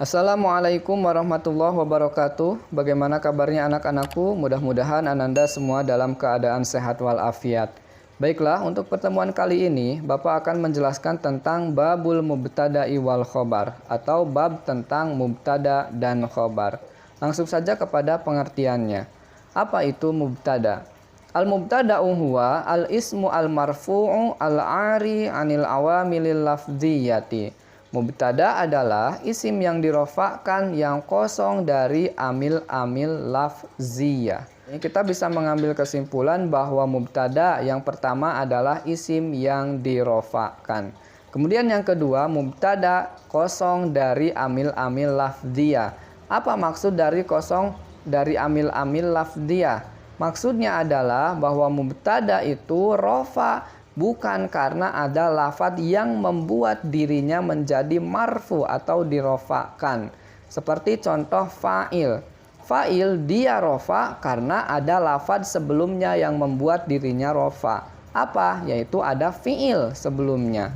Assalamualaikum warahmatullahi wabarakatuh. Bagaimana kabarnya anak-anakku? Mudah-mudahan Ananda semua dalam keadaan sehat walafiat. Baiklah, untuk pertemuan kali ini Bapak akan menjelaskan tentang babul mubtada'i wal khobar atau bab tentang mubtada dan khobar. Langsung saja kepada pengertiannya. Apa itu mubtada? Al-mubtada'u huwa al-ismu al-marfu'u al-'ari 'anil awamilil lafdhiyati. Mubtada adalah isim yang dirofakkan yang kosong dari amil-amil lafziyah. Kita bisa mengambil kesimpulan bahwa mubtada yang pertama adalah isim yang dirofakkan. Kemudian yang kedua, mubtada kosong dari amil-amil lafziyah. Apa maksud dari kosong dari amil-amil lafziyah? Maksudnya adalah bahwa mubtada itu rofa bukan karena ada lafadz yang membuat dirinya menjadi marfu atau dirofakkan. Seperti contoh fa'il. Fa'il dia rofa karena ada lafadz sebelumnya yang membuat dirinya rofa. Apa? Yaitu ada fi'il sebelumnya.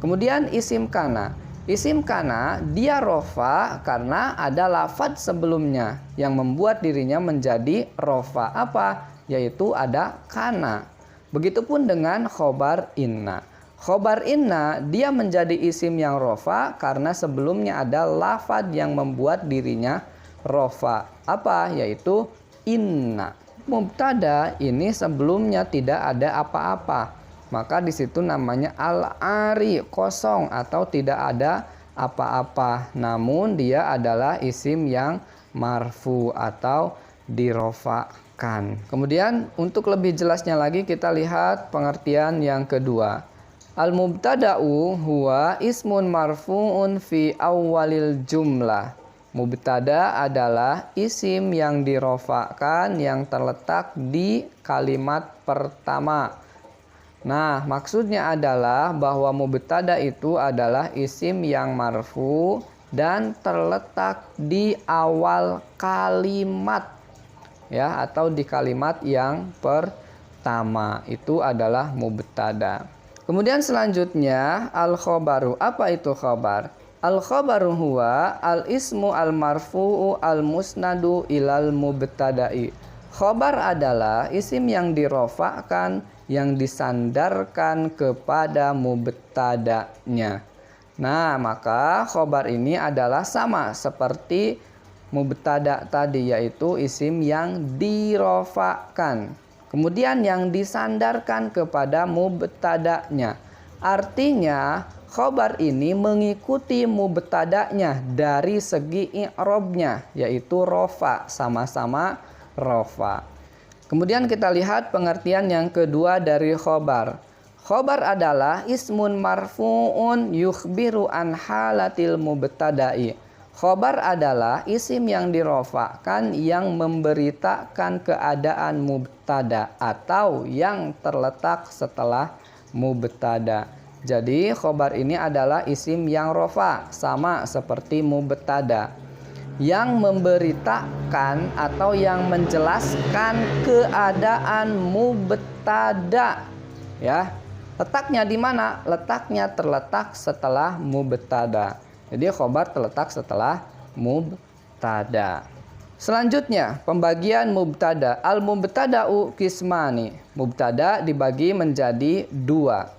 Kemudian isim kana. Isim kana dia rofa karena ada lafadz sebelumnya yang membuat dirinya menjadi rofa. Apa? Yaitu ada kana. Begitupun dengan khobar inna. Khobar inna dia menjadi isim yang rofa karena sebelumnya ada lafadz yang membuat dirinya rofa. Apa? Yaitu inna. Mubtada ini sebelumnya tidak ada apa-apa. Maka di situ namanya al-'ari, kosong atau tidak ada apa-apa. Namun dia adalah isim yang marfu atau dirofa. Kemudian untuk lebih jelasnya lagi kita lihat pengertian yang kedua. Al-mubtada'u huwa ismun marfu'un fi awwalil jumlah. Mubtada adalah isim yang dirofakkan yang terletak di kalimat pertama. Nah, maksudnya adalah bahwa mubtada itu adalah isim yang marfu dan terletak di awal kalimat. Ya, atau di kalimat yang pertama itu adalah mubtada. Kemudian selanjutnya al-khobaru. Apa itu khobar? Al-khobaru huwa al-ismu al-marfu'u al-musnadu ilal mubtada'i. Khobar adalah isim yang dirofakkan yang disandarkan kepada mubtada'nya. Nah, maka khobar ini adalah sama seperti mubtada tadi, yaitu isim yang dirofakkan. Kemudian yang disandarkan kepada mubtada'nya. Artinya khobar ini mengikuti mubtada'nya dari segi i'rabnya, yaitu rofa, sama-sama rofa. Kemudian kita lihat pengertian yang kedua dari khobar. Khobar adalah ismun marfu'un yukhbiru an halatil mubtada'i. Khobar adalah isim yang dirofakkan yang memberitakan keadaan mubtada atau yang terletak setelah mubtada. Jadi khobar ini adalah isim yang rofa, sama seperti mubtada, yang memberitakan atau yang menjelaskan keadaan mubtada. Ya, letaknya di mana? Letaknya terletak setelah mubtada. Jadi khobar terletak setelah mubtada. Selanjutnya, pembagian mubtada. Al-mubtada'u kismani. Mubtada dibagi menjadi dua.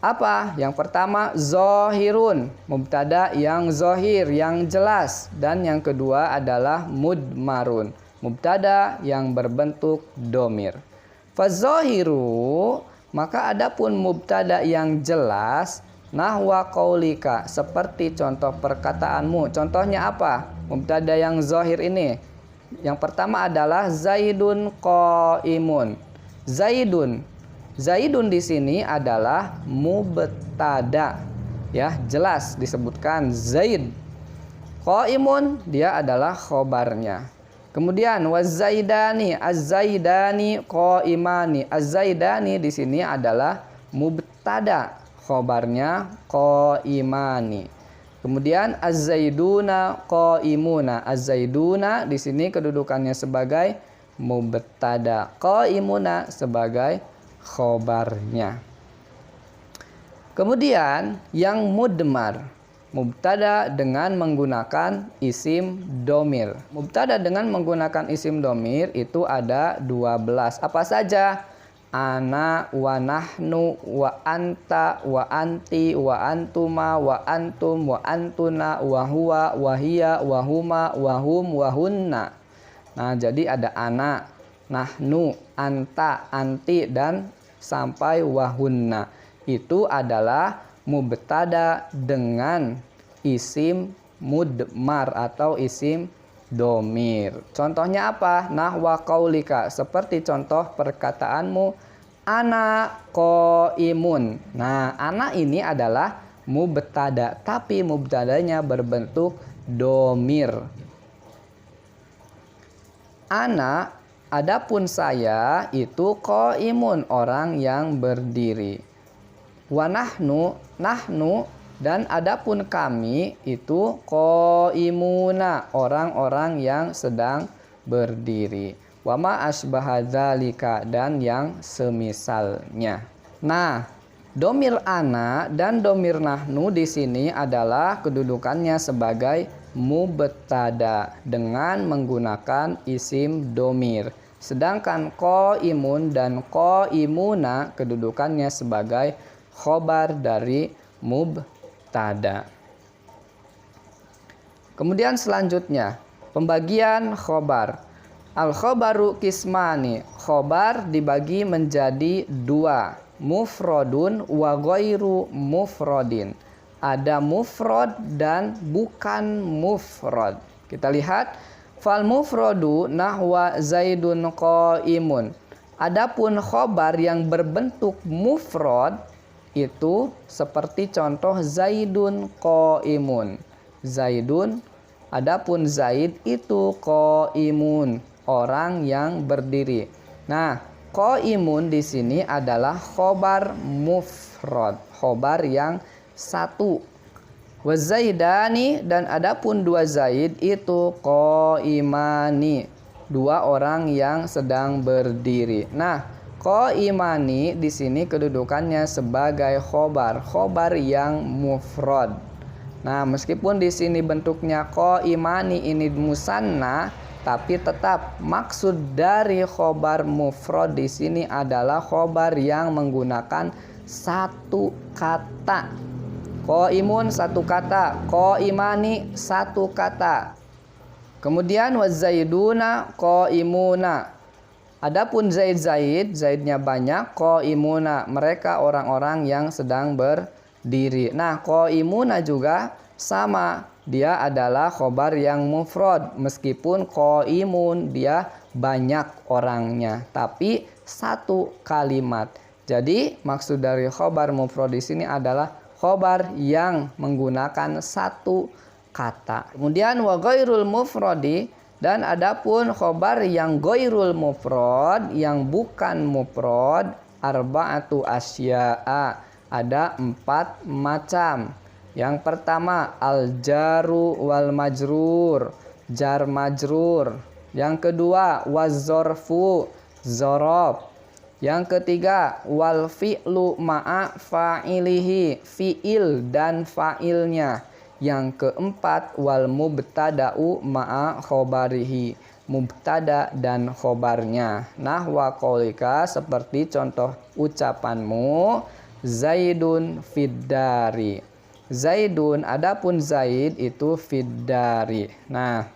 Apa? Yang pertama, zohirun. Mubtada yang zohir, yang jelas. Dan yang kedua adalah mudmarun. Mubtada yang berbentuk domir. Fazohiru, maka adapun mubtada yang jelas, nahwa qaulika, seperti contoh perkataanmu. Contohnya apa? Mubtada yang zahir ini. Yang pertama adalah Zaidun qaimun. Zaidun. Zaidun di sini adalah mubtada. Ya, jelas disebutkan Zaid. Qaimun dia adalah khobarnya. Kemudian wazaidani, az-zaidani qaimani. Az-zaidani di sini adalah mubtada. Khobarnya qaimani. Kemudian az-zaiduna qaimuna. Az-zaiduna di sini kedudukannya sebagai mubtada, qaimuna sebagai khobarnya. Kemudian yang mudmar. mubtada dengan menggunakan isim domir. Mubtada dengan menggunakan isim domir itu ada 12. Apa saja? Ana, wa nahnu, wa anta, wa anti, wa antuma, wa antum, wa antuna, wa huwa, wa hiya, wa huma, wa hum, wa hunna. Nah, jadi ada ana, nahnu, anta, anti, dan sampai wa hunna. Itu adalah mubtada dengan isim mudmar atau isim domir. Contohnya apa? Nahwa qaulika, seperti contoh perkataanmu ana qaimun. Nah, ana ini adalah mubtada, tapi mubtadanya berbentuk domir. Ana, adapun saya itu qaimun, orang yang berdiri. Wa nahnu, nahnu, dan adapun kami itu qaimuna, orang-orang yang sedang berdiri. Wa ma asbaha dzalika, dan yang semisalnya. Nah, domir ana dan domir nahnu di sini adalah kedudukannya sebagai mubtada dengan menggunakan isim domir. Sedangkan qaimun dan qaimuna kedudukannya sebagai khobar dari mubtada. Kemudian selanjutnya, pembagian khobar. Al-khobaru kismani. Khobar dibagi menjadi dua. Mufrodun wa ghairu mufrodin. Ada mufrod dan bukan mufrod. Kita lihat. Fal mufrodu nahwa zaidun qaimun. Adapun khobar yang berbentuk mufrod itu seperti contoh zaidun qaimun. Zaidun, adapun zaid itu qaimun, orang yang berdiri. Nah, qaimun di sini adalah khobar mufrad, khobar yang satu. Wa zaidani, dan adapun dua zaid itu qaimani, dua orang yang sedang berdiri. Nah, qaimani di sini kedudukannya sebagai khobar yang mufrad. Nah, meskipun di sini bentuknya qaimani ini musanna, tapi tetap maksud dari khobar mufrad di sini adalah khobar yang menggunakan satu kata. Qaimun satu kata, qaimani satu kata. Kemudian wazaiduna qaimuna. Adapun zaidnya banyak, qaimuna, mereka orang-orang yang sedang berdiri. Nah, qaimuna juga sama, dia adalah khobar yang mufrad, meskipun qaimun dia banyak orangnya, tapi satu kalimat. Jadi maksud dari khobar mufrad di sini adalah khobar yang menggunakan satu kata. Kemudian wa ghairul mufradi, dan adapun khobar yang ghairul mufrad, yang bukan mufrad, arba'atu asya'a, ada 4 macam. Yang pertama al-jaru wal majrur, jar majrur. Yang kedua waz-zarfu, zorob. Yang ketiga wal fi'lu ma'a fa'ilihi, fi'il dan fa'ilnya. Yang keempat wal mubtada'u ma'a khobarihi, mubtada dan khobarnya. Nahwa qaulika, seperti contoh ucapanmu zaidun fiddari. Zaidun, adapun zaid itu fiddari. Nah,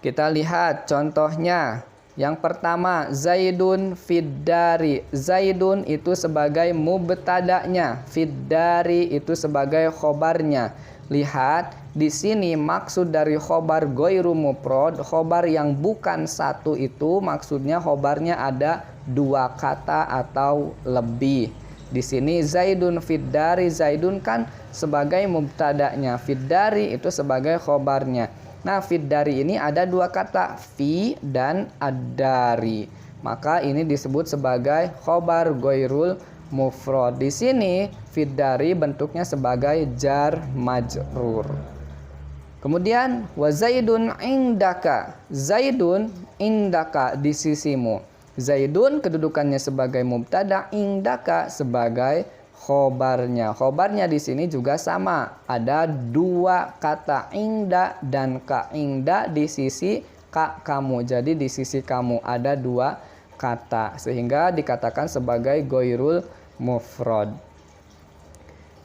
kita lihat contohnya. Yang pertama zaidun fiddari. Zaidun itu sebagai mubtada'nya, fiddari itu sebagai khobarnya. Lihat di sini maksud dari khobar ghairu mufrad, khobar yang bukan satu itu maksudnya khobarnya ada 2 kata atau lebih. Di sini zaidun fiddari, zaidun kan sebagai mubtada'nya, fiddari itu sebagai khobarnya. Nah, fiddari ini ada 2 kata, fi dan ad-dari. Maka ini disebut sebagai khobar ghairul mufrad. Di sini fiddari bentuknya sebagai jar majrur. Kemudian wa zaidun indaka. Zaidun indaka, di sisimu. Zaidun kedudukannya sebagai mubtada, indaka sebagai khobarnya. Khobarnya di sini juga sama. Ada dua kata inda dan ka inda di sisi ka kamu. Jadi di sisi kamu ada dua kata. Sehingga dikatakan sebagai ghairul mufrad.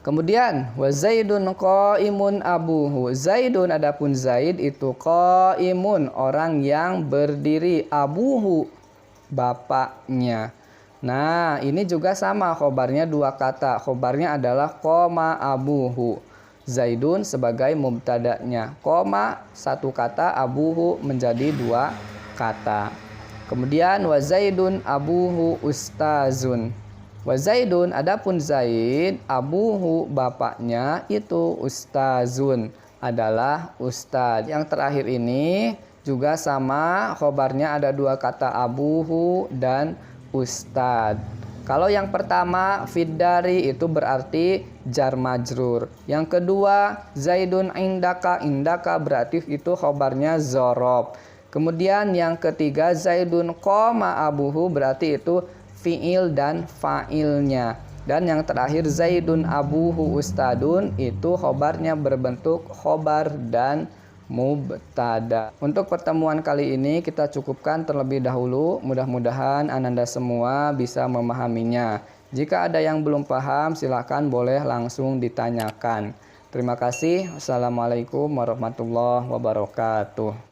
Kemudian wa Zaidun qaimun abuhu. Zaidun adapun Zaid itu qaimun, orang yang berdiri, abuhu bapaknya. Nah, ini juga sama, khobarnya dua kata. Khobarnya adalah qoma abuhu. Zaidun sebagai mubtada'nya. Qoma satu kata, abuhu menjadi dua kata. Kemudian wa Zaidun abuhu ustazun. Wa Zaidun adapun Zaid abuhu bapaknya itu ustazun, adalah ustad. Yang terakhir ini juga sama, khobarnya ada dua kata, abuhu dan ustad. Kalau yang pertama fiddari itu berarti jar majrur. Yang kedua Zaidun indaka, indaka berarti itu khobarnya zorob. Kemudian yang ketiga Zaidun qoma abuhu berarti itu fi'il dan fa'ilnya. Dan yang terakhir Zaidun abuhu ustadun itu khobarnya berbentuk khobar dan mubtada. Untuk pertemuan kali ini kita cukupkan terlebih dahulu. Mudah-mudahan Ananda semua bisa memahaminya. Jika ada yang belum paham silahkan boleh langsung ditanyakan. Terima kasih. Assalamualaikum warahmatullahi wabarakatuh.